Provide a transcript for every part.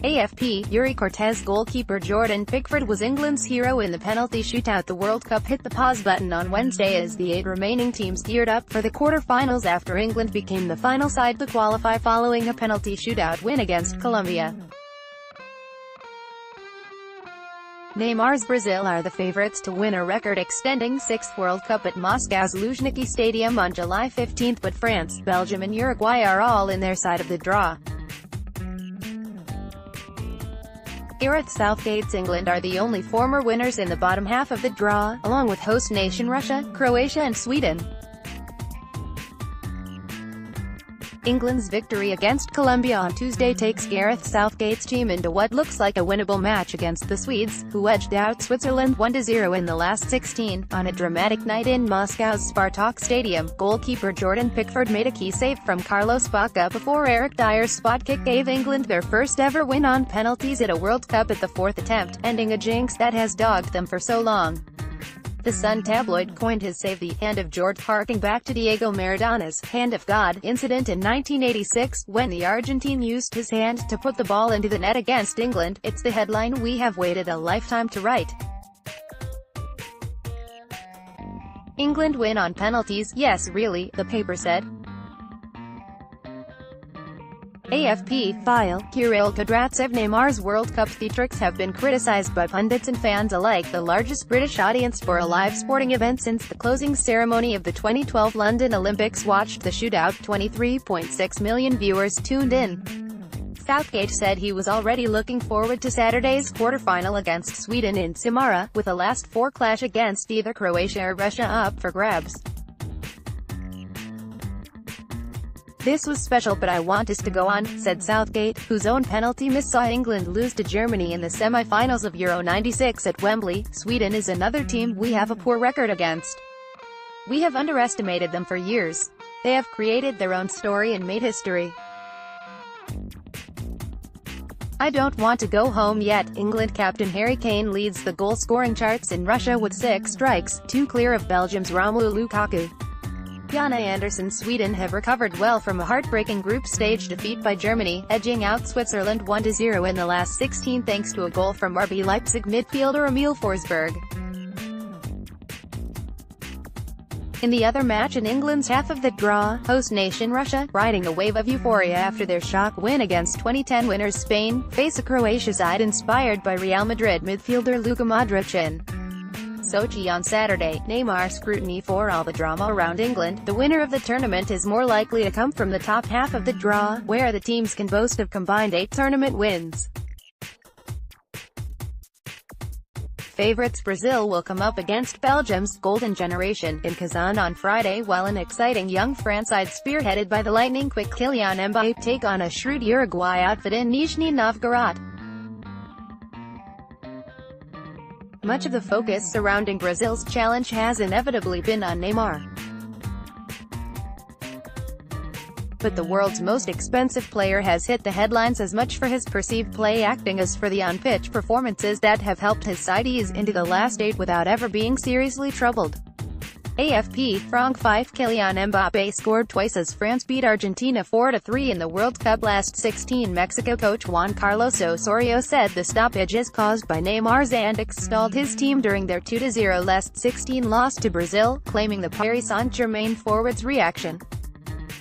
AFP, YURI CORTEZ goalkeeper Jordan Pickford was England's hero in the penalty shootout. The World Cup hit the pause button on Wednesday as the 8 remaining teams geared up for the quarter-finals after England became the final side to qualify following a penalty shootout win against Colombia. Neymar's Brazil are the favourites to win a record-extending 6th World Cup at Moscow's Luzhniki Stadium on July 15, but France, Belgium and Uruguay are all in their side of the draw. Gareth Southgate's England are the only former winners in the bottom half of the draw, along with host nation Russia, Croatia and Sweden. England's victory against Colombia on Tuesday takes Gareth Southgate's team into what looks like a winnable match against the Swedes, who edged out Switzerland 1-0 in the last 16. On a dramatic night in Moscow's Spartak Stadium, goalkeeper Jordan Pickford made a key save from Carlos Bacca before Eric Dyer's spot kick gave England their first ever win on penalties at a World Cup at the 4th attempt, ending a jinx that has dogged them for so long. The Sun tabloid coined his save the "hand of George," harking back to Diego Maradona's "hand of God" incident in 1986, when the Argentine used his hand to put the ball into the net against England. It's the headline we have waited a lifetime to write. England win on penalties, yes really, the paper said. AFP, file, Kirill Kudryavtsev. Neymar's World Cup theatrics have been criticized by pundits and fans alike. The largest British audience for a live sporting event since the closing ceremony of the 2012 London Olympics watched the shootout. 23.6 million viewers tuned in. Southgate said he was already looking forward to Saturday's quarter-final against Sweden in Samara, with a last-four clash against either Croatia or Russia up for grabs. "This was special, but I want us to go on," said Southgate, whose own penalty miss saw England lose to Germany in the semi-finals of Euro '96 at Wembley. "Sweden is another team we have a poor record against. We have underestimated them for years. They have created their own story and made history. I don't want to go home yet." England captain Harry Kane leads the goal-scoring charts in Russia with 6 strikes, 2 clear of Belgium's Romelu Lukaku. Jana Andersson's Sweden have recovered well from a heartbreaking group stage defeat by Germany, edging out Switzerland 1-0 in the last 16 thanks to a goal from RB Leipzig midfielder Emil Forsberg. In the other match in England's half of the draw, host nation Russia, riding a wave of euphoria after their shock win against 2010 winners Spain, face a Croatia side inspired by Real Madrid midfielder Luka Modric in Sochi on Saturday. Neymar scrutiny. For all the drama around England, the winner of the tournament is more likely to come from the top half of the draw, where the teams can boast of combined 8 tournament wins. Favorites Brazil will come up against Belgium's golden generation in Kazan on Friday, while an exciting young France side spearheaded by the lightning-quick Kylian Mbappé take on a shrewd Uruguay outfit in Nizhny Novgorod. Much of the focus surrounding Brazil's challenge has inevitably been on Neymar. But the world's most expensive player has hit the headlines as much for his perceived play acting as for the on-pitch performances that have helped his side ease into the last 8 without ever being seriously troubled. AFP, Franc 5. Kylian Mbappé scored twice as France beat Argentina 4-3 in the World Cup last 16. Mexico coach Juan Carlos Osorio said the stoppages caused by Neymar's antics stalled his team during their 2-0 last 16 loss to Brazil, claiming the Paris Saint-Germain forward's reaction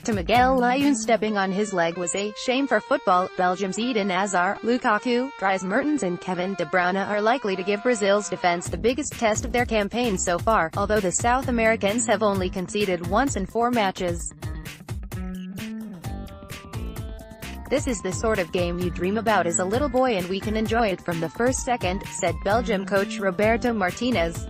to Miguel Layún stepping on his leg was a shame for football. Belgium's Eden Hazard, Lukaku, Dries Mertens and Kevin De Bruyne are likely to give Brazil's defense the biggest test of their campaign so far, although the South Americans have only conceded once in 4 matches. "This is the sort of game you dream about as a little boy, and we can enjoy it from the first second," said Belgium coach Roberto Martinez.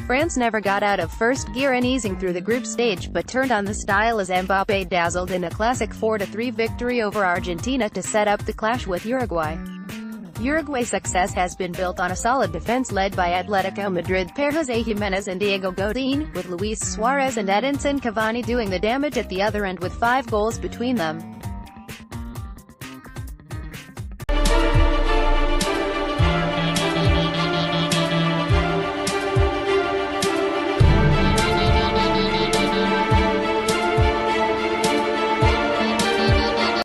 France never got out of first gear in easing through the group stage, but turned on the style as Mbappé dazzled in a classic 4-3 victory over Argentina to set up the clash with Uruguay. Uruguay's success has been built on a solid defense led by Atletico Madrid pair José Jiménez and Diego Godin, with Luis Suarez and Edinson Cavani doing the damage at the other end with 5 goals between them.